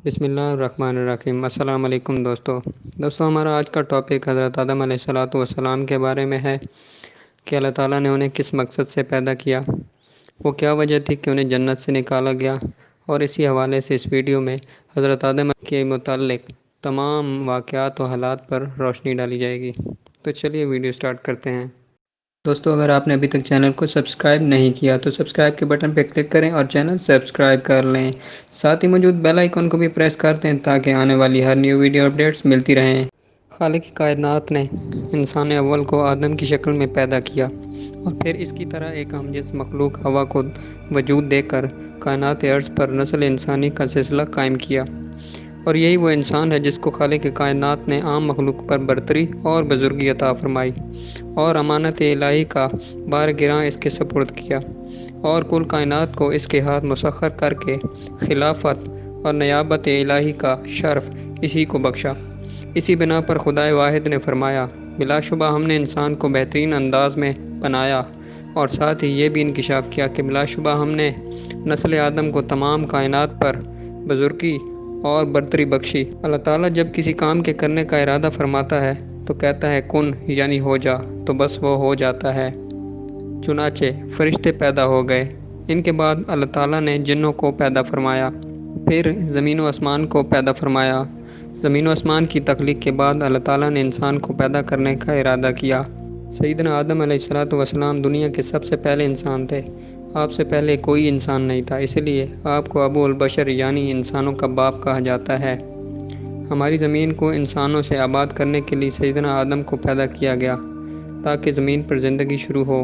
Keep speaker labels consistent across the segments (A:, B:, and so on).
A: بسم اللہ الرحمن الرحیم۔ السلام علیکم دوستو ہمارا آج کا ٹاپک حضرت آدم علیہ السلام کے بارے میں ہے کہ اللہ تعالیٰ نے انہیں کس مقصد سے پیدا کیا، وہ کیا وجہ تھی کہ انہیں جنت سے نکالا گیا، اور اسی حوالے سے اس ویڈیو میں حضرت آدم کے متعلق تمام واقعات و حالات پر روشنی ڈالی جائے گی۔ تو چلیے ویڈیو سٹارٹ کرتے ہیں۔ دوستو اگر آپ نے ابھی تک چینل کو سبسکرائب نہیں کیا تو سبسکرائب کے بٹن پہ کلک کریں اور چینل سبسکرائب کر لیں، ساتھ ہی موجود بیل آئیکن کو بھی پریس کر دیں تاکہ آنے والی ہر نیو ویڈیو اپڈیٹس ملتی رہیں۔ خالق کائنات نے انسان اول کو آدم کی شکل میں پیدا کیا اور پھر اس کی طرح ایک ہمجنس مخلوق ہوا کو وجود دے کر کائنات ارض پر نسل انسانی کا سلسلہ قائم کیا، اور یہی وہ انسان ہے جس کو خالق کائنات نے عام مخلوق پر برتری اور بزرگی عطا فرمائی اور امانت الہی کا بار گراں اس کے سپرد کیا، اور کل کائنات کو اس کے ہاتھ مسخر کر کے خلافت اور نیابت الہی کا شرف اسی کو بخشا۔ اسی بنا پر خدائے واحد نے فرمایا، بلا شبہ ہم نے انسان کو بہترین انداز میں بنایا، اور ساتھ ہی یہ بھی انکشاف کیا کہ بلا شبہ ہم نے نسل آدم کو تمام کائنات پر بزرگی اور برتری بخشی۔ اللہ تعالیٰ جب کسی کام کے کرنے کا ارادہ فرماتا ہے تو کہتا ہے کن یعنی ہو جا، تو بس وہ ہو جاتا ہے۔ چنانچہ فرشتے پیدا ہو گئے۔ ان کے بعد اللہ تعالیٰ نے جنوں کو پیدا فرمایا، پھر زمین و آسمان کو پیدا فرمایا۔ زمین و آسمان کی تخلیق کے بعد اللہ تعالیٰ نے انسان کو پیدا کرنے کا ارادہ کیا۔ سیدنا آدم علیہ السلام دنیا کے سب سے پہلے انسان تھے۔ آپ سے پہلے کوئی انسان نہیں تھا، اس لیے آپ کو ابو البشر یعنی انسانوں کا باپ کہا جاتا ہے۔ ہماری زمین کو انسانوں سے آباد کرنے کے لیے سیدنا آدم کو پیدا کیا گیا تاکہ زمین پر زندگی شروع ہو۔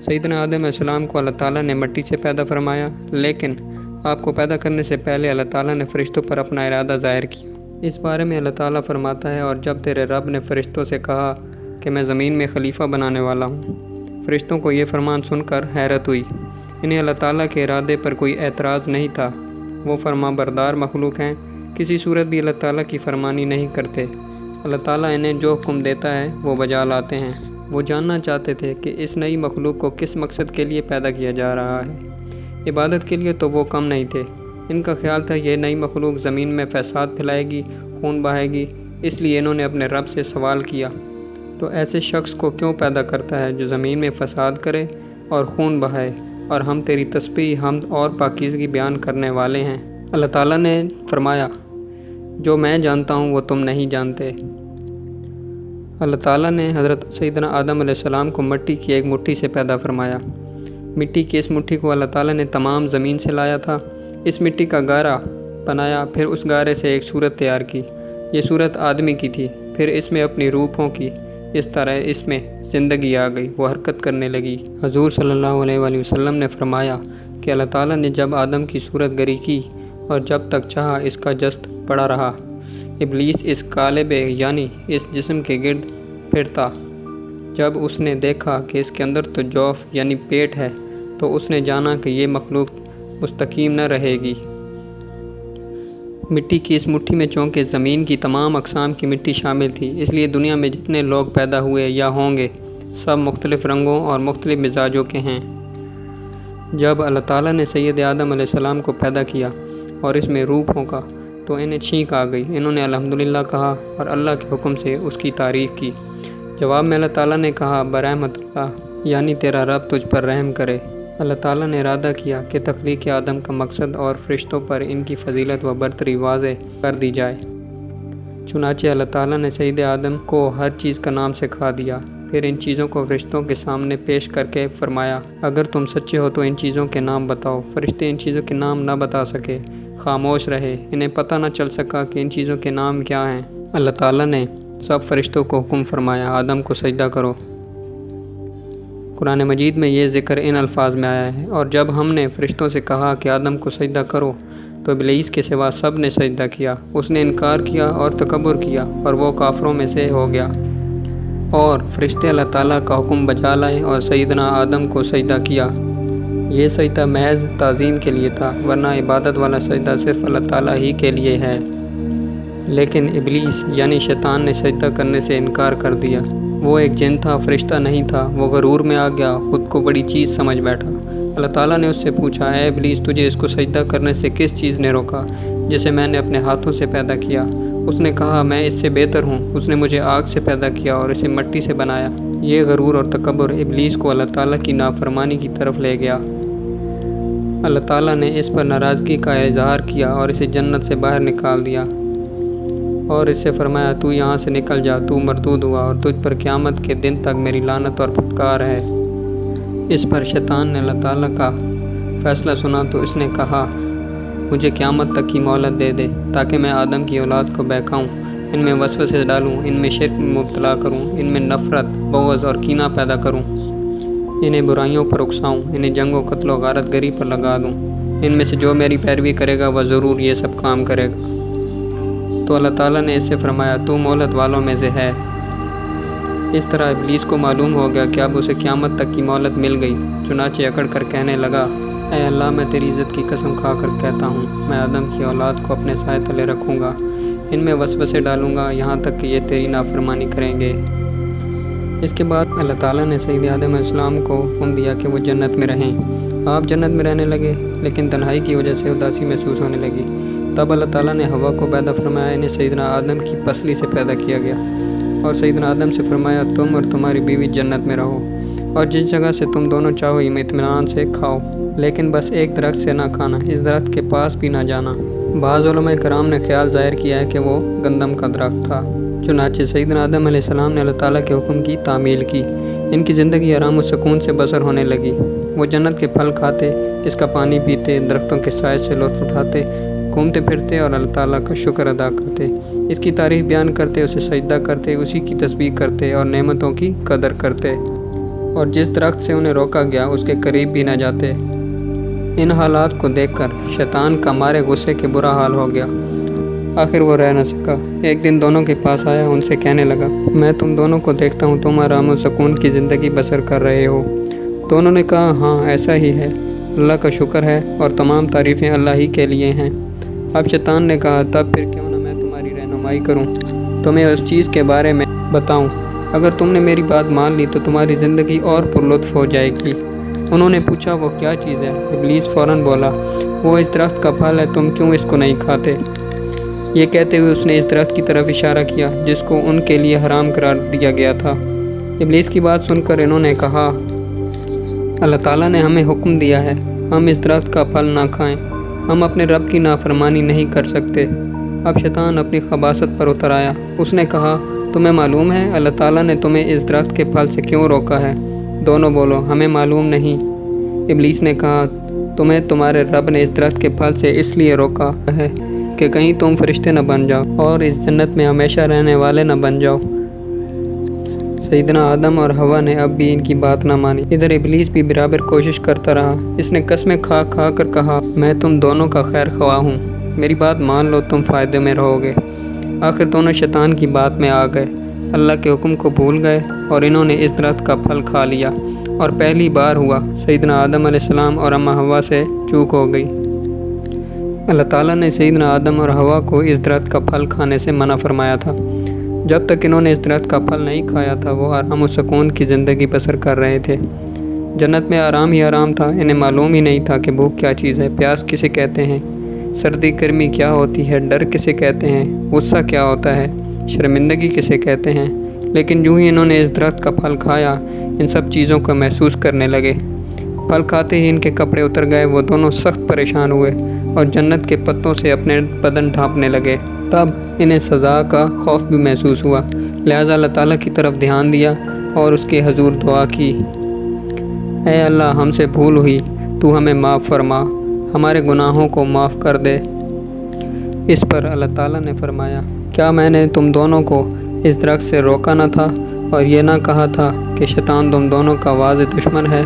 A: سیدنا آدم علیہ السلام کو اللہ تعالیٰ نے مٹی سے پیدا فرمایا، لیکن آپ کو پیدا کرنے سے پہلے اللہ تعالیٰ نے فرشتوں پر اپنا ارادہ ظاہر کیا۔ اس بارے میں اللہ تعالیٰ فرماتا ہے، اور جب تیرے رب نے فرشتوں سے کہا کہ میں زمین میں خلیفہ بنانے والا ہوں، فرشتوں کو یہ فرمان سن کر حیرت ہوئی۔ انہیں اللہ تعالیٰ کے ارادے پر کوئی اعتراض نہیں تھا، وہ فرما بردار مخلوق ہیں، کسی صورت بھی اللہ تعالیٰ کی فرمانی نہیں کرتے۔ اللہ تعالیٰ انہیں جو حکم دیتا ہے وہ بجا لاتے ہیں۔ وہ جاننا چاہتے تھے کہ اس نئی مخلوق کو کس مقصد کے لیے پیدا کیا جا رہا ہے۔ عبادت کے لیے تو وہ کم نہیں تھے، ان کا خیال تھا یہ نئی مخلوق زمین میں فساد پھیلائے گی، خون بہائے گی، اس لیے انہوں نے اپنے رب سے سوال کیا، تو ایسے شخص کو کیوں پیدا کرتا ہے جو زمین میں فساد کرے اور خون بہائے، اور ہم تیری تسبیح، حمد اور پاکیزگی بیان کرنے والے ہیں۔ اللہ تعالیٰ نے فرمایا، جو میں جانتا ہوں وہ تم نہیں جانتے۔ اللہ تعالیٰ نے حضرت سیدنا آدم علیہ السلام کو مٹی کی ایک مٹھی سے پیدا فرمایا۔ مٹی کی اس مٹھی کو اللہ تعالیٰ نے تمام زمین سے لایا تھا۔ اس مٹی کا گارا بنایا، پھر اس گارے سے ایک صورت تیار کی۔ یہ صورت آدمی کی تھی، پھر اس میں اپنی روح پھونکی، اس طرح اس میں زندگی آ گئی، وہ حرکت کرنے لگی۔ حضور صلی اللہ علیہ وآلہ وسلم نے فرمایا کہ اللہ تعالیٰ نے جب آدم کی صورت گری کی اور جب تک چاہا اس کا جسد پڑا رہا، ابلیس اس قالب یعنی اس جسم کے گرد پھرتا۔ جب اس نے دیکھا کہ اس کے اندر تو جوف یعنی پیٹ ہے، تو اس نے جانا کہ یہ مخلوق مستقیم نہ رہے گی۔ مٹی کی اس مٹھی میں چونکہ زمین کی تمام اقسام کی مٹی شامل تھی، اس لیے دنیا میں جتنے لوگ پیدا ہوئے یا ہوں گے سب مختلف رنگوں اور مختلف مزاجوں کے ہیں۔ جب اللہ تعالیٰ نے سید آدم علیہ السلام کو پیدا کیا اور اس میں روح پھونکا تو انہیں چھینک آ گئی۔ انہوں نے الحمدللہ کہا اور اللہ کے حکم سے اس کی تعریف کی۔ جواب میں اللہ تعالیٰ نے کہا، برحمت اللہ یعنی تیرا رب تجھ پر رحم کرے۔ اللہ تعالیٰ نے ارادہ کیا کہ تخلیق آدم کا مقصد اور فرشتوں پر ان کی فضیلت و برتری واضح کر دی جائے۔ چنانچہ اللہ تعالیٰ نے سید آدم کو ہر چیز کا نام سکھا دیا، پھر ان چیزوں کو فرشتوں کے سامنے پیش کر کے فرمایا، اگر تم سچے ہو تو ان چیزوں کے نام بتاؤ۔ فرشتے ان چیزوں کے نام نہ بتا سکے، خاموش رہے، انہیں پتہ نہ چل سکا کہ ان چیزوں کے نام کیا ہیں۔ اللہ تعالیٰ نے سب فرشتوں کو حکم فرمایا، آدم کو سجدہ کرو۔ قرآن مجید میں یہ ذکر ان الفاظ میں آیا ہے، اور جب ہم نے فرشتوں سے کہا کہ آدم کو سجدہ کرو تو ابلیس کے سوا سب نے سجدہ کیا۔ اس نے انکار کیا اور تکبر کیا اور وہ کافروں میں سے ہو گیا، اور فرشتے اللہ تعالیٰ کا حکم بجا لائے اور سیدنا آدم کو سجدہ کیا۔ یہ سجدہ محض تعظیم کے لیے تھا، ورنہ عبادت والا سجدہ صرف اللہ تعالیٰ ہی کے لیے ہے۔ لیکن ابلیس یعنی شیطان نے سجدہ کرنے سے انکار کر دیا۔ وہ ایک جن تھا، فرشتہ نہیں تھا۔ وہ غرور میں آ گیا، خود کو بڑی چیز سمجھ بیٹھا۔ اللہ تعالیٰ نے اس سے پوچھا، اے ابلیس، تجھے اس کو سجدہ کرنے سے کس چیز نے روکا؟ جسے میں نے اپنے ہاتھوں سے پیدا کیا۔ اس نے کہا میں اس سے بہتر ہوں۔ اس نے مجھے آگ سے پیدا کیا اور اسے مٹی سے بنایا۔ یہ غرور اور تکبر ابلیس کو اللہ تعالیٰ کی نافرمانی کی طرف لے گیا۔ اللہ تعالیٰ نے اس پر ناراضگی کا اظہار کیا اور اسے جنت سے باہر نکال دیا اور اس سے فرمایا تو یہاں سے نکل جا، تو مردود ہوا اور تجھ پر قیامت کے دن تک میری لعنت اور پھٹکار ہے۔ اس پر شیطان نے اللہ تعالیٰ کا فیصلہ سنا تو اس نے کہا مجھے قیامت تک کی مہلت دے دے تاکہ میں آدم کی اولاد کو بہکاؤں، ان میں وسوسے ڈالوں، ان میں شرک میں مبتلا کروں، ان میں نفرت، بغض اور کینہ پیدا کروں، انہیں برائیوں پر اکساؤں، انہیں جنگ و قتل و غارت گری پر لگا دوں۔ ان میں سے جو میری پیروی کرے گا وہ ضرور یہ سب کام کرے گا۔ تو اللہ تعالیٰ نے اس سے فرمایا تو مہلت والوں میں سے ہے۔ اس طرح ابلیس کو معلوم ہو گیا کہ اب اسے قیامت تک کی مہلت مل گئی، چنانچہ اکڑ کر کہنے لگا اے اللہ میں تیری عزت کی قسم کھا کر کہتا ہوں میں آدم کی اولاد کو اپنے سائے تلے رکھوں گا، ان میں وسوسے ڈالوں گا یہاں تک کہ یہ تیری نافرمانی کریں گے۔ اس کے بعد اللہ تعالیٰ نے سید آدم علیہ السلام کو حکم دیا کہ وہ جنت میں رہیں۔ آپ جنت میں رہنے لگے لیکن تنہائی کی وجہ سے اداسی محسوس ہونے لگی۔ تب اللہ تعالیٰ نے ہوا کو پیدا فرمایا، انہیں سیدنا آدم کی پسلی سے پیدا کیا گیا اور سیدنا آدم سے فرمایا تم اور تمہاری بیوی جنت میں رہو اور جس جگہ سے تم دونوں چاہو اطمینان سے کھاؤ، لیکن بس ایک درخت سے نہ کھانا، اس درخت کے پاس بھی نہ جانا۔ بعض علماء کرام نے خیال ظاہر کیا ہے کہ وہ گندم کا درخت تھا۔ چنانچہ سیدنا آدم علیہ السلام نے اللہ تعالیٰ کے حکم کی تعمیل کی، ان کی زندگی آرام و سکون سے بسر ہونے لگی۔ وہ جنت کے پھل کھاتے، اس کا پانی پیتے، درختوں کے سائے سے لطف اٹھاتے، گھومتے پھرتے اور اللہ تعالیٰ کا شکر ادا کرتے، اس کی تعریف بیان کرتے، اسے سجدہ کرتے، اسی کی تسبیح کرتے اور نعمتوں کی قدر کرتے، اور جس درخت سے انہیں روکا گیا اس کے قریب بھی نہ جاتے۔ ان حالات کو دیکھ کر شیطان کا مارے غصے کے برا حال ہو گیا، آخر وہ رہ نہ سکا۔ ایک دن دونوں کے پاس آیا، ان سے کہنے لگا میں تم دونوں کو دیکھتا ہوں تم آرام و سکون کی زندگی بسر کر رہے ہو۔ دونوں نے کہا ہاں ایسا ہی ہے، اللہ کا شکر ہے اور تمام تعریفیں اللہ ہی کے لیے ہیں۔ اب شیطان نے کہا تب پھر کیوں نہ میں تمہاری رہنمائی کروں، تمہیں اس چیز کے بارے میں بتاؤں، اگر تم نے میری بات مان لی تو تمہاری زندگی اور پر لطف ہو جائے گی۔ انہوں نے پوچھا وہ کیا چیز ہے؟ ابلیس فوراً بولا وہ اس درخت کا پھل ہے، تم کیوں اس کو نہیں کھاتے؟ یہ کہتے ہوئے اس نے اس درخت کی طرف اشارہ کیا جس کو ان کے لیے حرام قرار دیا گیا تھا۔ ابلیس کی بات سن کر انہوں نے کہا اللہ تعالیٰ نے ہمیں حکم دیا ہے ہم اس درخت کا پھل نہ کھائیں، ہم اپنے رب کی نافرمانی نہیں کر سکتے۔ اب شیطان اپنی خباثت پر اتر آیا، اس نے کہا تمہیں معلوم ہے اللہ تعالیٰ نے تمہیں اس درخت کے پھل سے کیوں روکا ہے؟ دونوں بولو ہمیں معلوم نہیں۔ ابلیس نے کہا تمہیں تمہارے رب نے اس درخت کے پھل سے اس لیے روکا ہے کہ کہیں تم فرشتے نہ بن جاؤ اور اس جنت میں ہمیشہ رہنے والے نہ بن جاؤ۔ سیدنا آدم اور حوا نے اب بھی ان کی بات نہ مانی۔ ادھر ابلیس بھی برابر کوشش کرتا رہا، اس نے قسمیں کھا کھا کر کہا میں تم دونوں کا خیر خواہ ہوں، میری بات مان لو تم فائدے میں رہو گے۔ آخر دونوں شیطان کی بات میں آ گئے، اللہ کے حکم کو بھول گئے اور انہوں نے اس درخت کا پھل کھا لیا، اور پہلی بار ہوا سیدنا آدم علیہ السلام اور اماں حوا سے چوک ہو گئی۔ اللہ تعالیٰ نے سیدنا آدم اور حوا کو اس درخت کا پھل کھانے سے منع فرمایا تھا۔ جب تک انہوں نے اس درخت کا پھل نہیں کھایا تھا وہ آرام و سکون کی زندگی بسر کر رہے تھے۔ جنت میں آرام ہی آرام تھا، انہیں معلوم ہی نہیں تھا کہ بھوک کیا چیز ہے، پیاس کسے کہتے ہیں، سردی گرمی کیا ہوتی ہے، ڈر کسے کہتے ہیں، غصہ کیا ہوتا ہے، شرمندگی کسے کہتے ہیں۔ لیکن جو ہی انہوں نے اس درخت کا پھل کھایا ان سب چیزوں کو محسوس کرنے لگے۔ پھل کھاتے ہی ان کے کپڑے اتر گئے، وہ دونوں سخت پریشان ہوئے اور جنت کے پتوں سے اپنے بدن ڈھانپنے لگے۔ تب انہیں سزا کا خوف بھی محسوس ہوا، لہذا اللہ تعالیٰ کی طرف دھیان دیا اور اس کے حضور دعا کی اے اللہ ہم سے بھول ہوئی، تو ہمیں معاف فرما، ہمارے گناہوں کو معاف کر دے۔ اس پر اللہ تعالیٰ نے فرمایا کیا میں نے تم دونوں کو اس درخت سے روکا نہ تھا اور یہ نہ کہا تھا کہ شیطان تم دونوں کا واضح دشمن ہے؟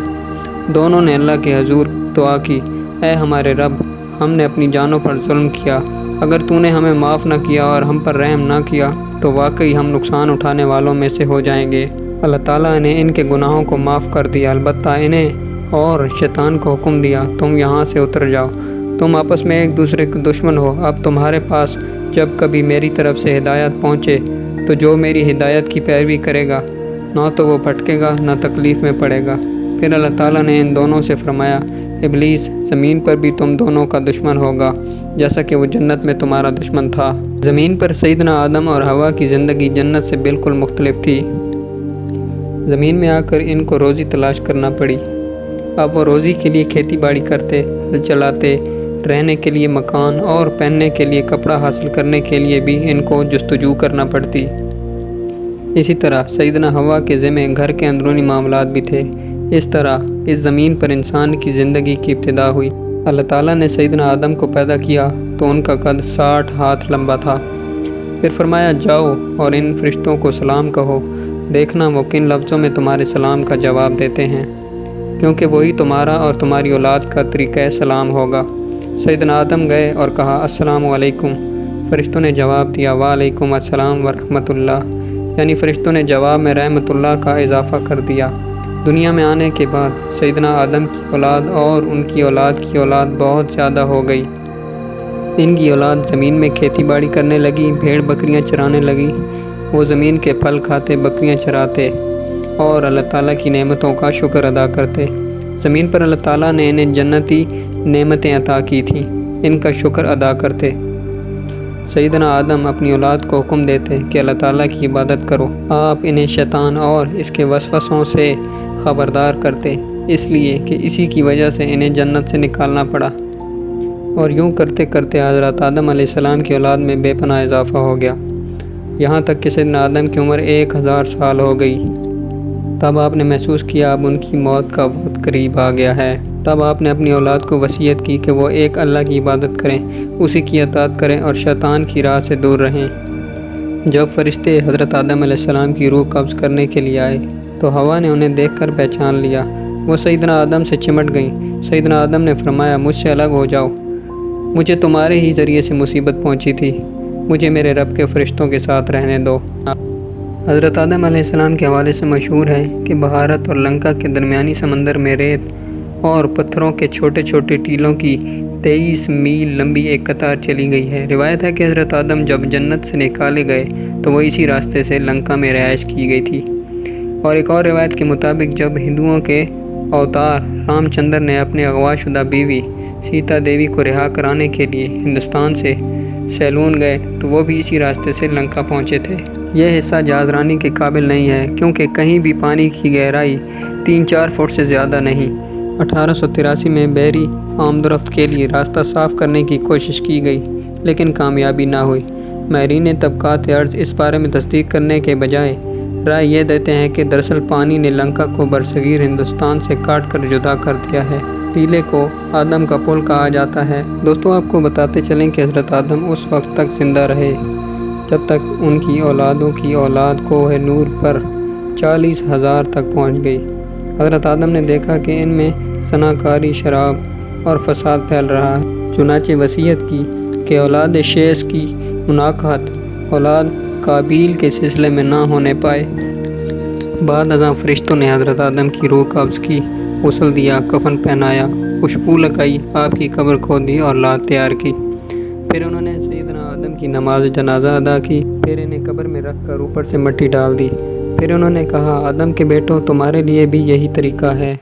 A: دونوں نے اللہ کے حضور دعا کی اے ہمارے رب ہم نے اپنی جانوں پر ظلم کیا، اگر تو نے ہمیں معاف نہ کیا اور ہم پر رحم نہ کیا تو واقعی ہم نقصان اٹھانے والوں میں سے ہو جائیں گے۔ اللہ تعالیٰ نے ان کے گناہوں کو معاف کر دیا، البتہ انہیں اور شیطان کو حکم دیا تم یہاں سے اتر جاؤ، تم آپس میں ایک دوسرے کے دشمن ہو۔ اب تمہارے پاس جب کبھی میری طرف سے ہدایت پہنچے تو جو میری ہدایت کی پیروی کرے گا نہ تو وہ بھٹکے گا نہ تکلیف میں پڑے گا۔ پھر اللہ تعالیٰ نے ان دونوں سے فرمایا ابلیس زمین پر بھی تم دونوں کا دشمن ہوگا، جیسا کہ وہ جنت میں تمہارا دشمن تھا۔ زمین پر سیدنا آدم اور حوا کی زندگی جنت سے بالکل مختلف تھی۔ زمین میں آ کر ان کو روزی تلاش کرنا پڑی۔ اب وہ روزی کے لیے کھیتی باڑی کرتے، ہل چلاتے، رہنے کے لیے مکان اور پہننے کے لیے کپڑا حاصل کرنے کے لیے بھی ان کو جستجو کرنا پڑتی۔ اسی طرح سیدنا حوا کے ذمہ گھر کے اندرونی معاملات بھی تھے۔ اس طرح اس زمین پر انسان کی زندگی کی ابتدا ہوئی۔ اللہ تعالیٰ نے سیدنا آدم کو پیدا کیا تو ان کا قد 60 ہاتھ لمبا تھا۔ پھر فرمایا جاؤ اور ان فرشتوں کو سلام کہو، دیکھنا وہ کن لفظوں میں تمہارے سلام کا جواب دیتے ہیں، کیونکہ وہی تمہارا اور تمہاری اولاد کا طریقہ سلام ہوگا۔ سیدنا آدم گئے اور کہا السلام علیکم۔ فرشتوں نے جواب دیا وعلیکم السلام ورحمۃ اللہ، یعنی فرشتوں نے جواب میں رحمۃ اللہ کا اضافہ کر دیا۔ دنیا میں آنے کے بعد سیدنا آدم کی اولاد اور ان کی اولاد کی اولاد بہت زیادہ ہو گئی۔ ان کی اولاد زمین میں کھیتی باڑی کرنے لگی، بھیڑ بکریاں چرانے لگی۔ وہ زمین کے پھل کھاتے، بکریاں چراتے اور اللہ تعالیٰ کی نعمتوں کا شکر ادا کرتے۔ زمین پر اللہ تعالیٰ نے انہیں جنتی نعمتیں عطا کی تھیں، ان کا شکر ادا کرتے۔ سیدنا آدم اپنی اولاد کو حکم دیتے کہ اللہ تعالیٰ کی عبادت کرو۔ آپ انہیں شیطان اور اس کے وسوسوں سے خبردار کرتے، اس لیے کہ اسی کی وجہ سے انہیں جنت سے نکالنا پڑا۔ اور یوں کرتے کرتے حضرت آدم علیہ السلام کی اولاد میں بے پناہ اضافہ ہو گیا، یہاں تک کہ سیدنا آدم کی عمر 1000 سال ہو گئی۔ تب آپ نے محسوس کیا اب ان کی موت کا وقت قریب آ گیا ہے۔ تب آپ نے اپنی اولاد کو وصیت کی کہ وہ ایک اللہ کی عبادت کریں، اسی کی اطاعت کریں اور شیطان کی راہ سے دور رہیں۔ جب فرشتے حضرت آدم علیہ السلام کی روح قبض کرنے کے لیے آئے تو حوا نے انہیں دیکھ کر پہچان لیا۔ وہ سیدنا آدم سے چمٹ گئیں۔ سیدنا آدم نے فرمایا مجھ سے الگ ہو جاؤ، مجھے تمہارے ہی ذریعے سے مصیبت پہنچی تھی، مجھے میرے رب کے فرشتوں کے ساتھ رہنے دو۔ حضرت آدم علیہ السلام کے حوالے سے مشہور ہے کہ بھارت اور لنکا کے درمیانی سمندر میں ریت اور پتھروں کے چھوٹے چھوٹے ٹیلوں کی 23 میل لمبی ایک قطار چلی گئی ہے۔ روایت ہے کہ حضرت آدم جب جنت سے نکالے گئے تو وہ اسی راستے سے لنکا میں رہائش کی گئی تھی۔ اور ایک اور روایت کے مطابق جب ہندوؤں کے اوتار رام چندر نے اپنے اغوا شدہ بیوی سیتا دیوی کو رہا کرانے کے لیے ہندوستان سے سیلون گئے تو وہ بھی اسی راستے سے لنکا پہنچے تھے۔ یہ حصہ جہاز رانی کے قابل نہیں ہے کیونکہ کہیں بھی پانی کی گہرائی 3-4 فٹ سے زیادہ نہیں۔ 1883 میں بحری آمد و رفت کے لیے راستہ صاف کرنے کی کوشش کی گئی لیکن کامیابی نہ ہوئی۔ ماہرین طبقات ارض اس بارے میں تصدیق کرنے کے بجائے رائے یہ دیتے ہیں کہ دراصل پانی نے لنکا کو برصغیر ہندوستان سے کاٹ کر جدا کر دیا ہے۔ ٹیلے کو آدم کا پل کہا جاتا ہے۔ دوستوں آپ کو بتاتے چلیں کہ حضرت آدم اس وقت تک زندہ رہے جب تک ان کی اولادوں کی اولاد کوہ نور پر 40,000 تک پہنچ گئی۔ حضرت آدم نے دیکھا کہ ان میں زناکاری، شراب اور فساد پھیل رہا ہے، چنانچہ وصیت کی کہ اولاد شیش کی مناکحت اولاد قابیل کے سلسلے میں نہ ہونے پائے۔ بعد ازاں فرشتوں نے حضرت آدم کی روح قبض کی، غسل دیا، کفن پہنایا، خوشبو لگائی، آپ کی قبر کھودی اور لاد تیار کی۔ پھر انہوں نے سیدنا آدم کی نماز جنازہ ادا کی، پھر انہیں قبر میں رکھ کر اوپر سے مٹی ڈال دی۔ پھر انہوں نے کہا آدم کے بیٹوں تمہارے لیے بھی یہی طریقہ ہے۔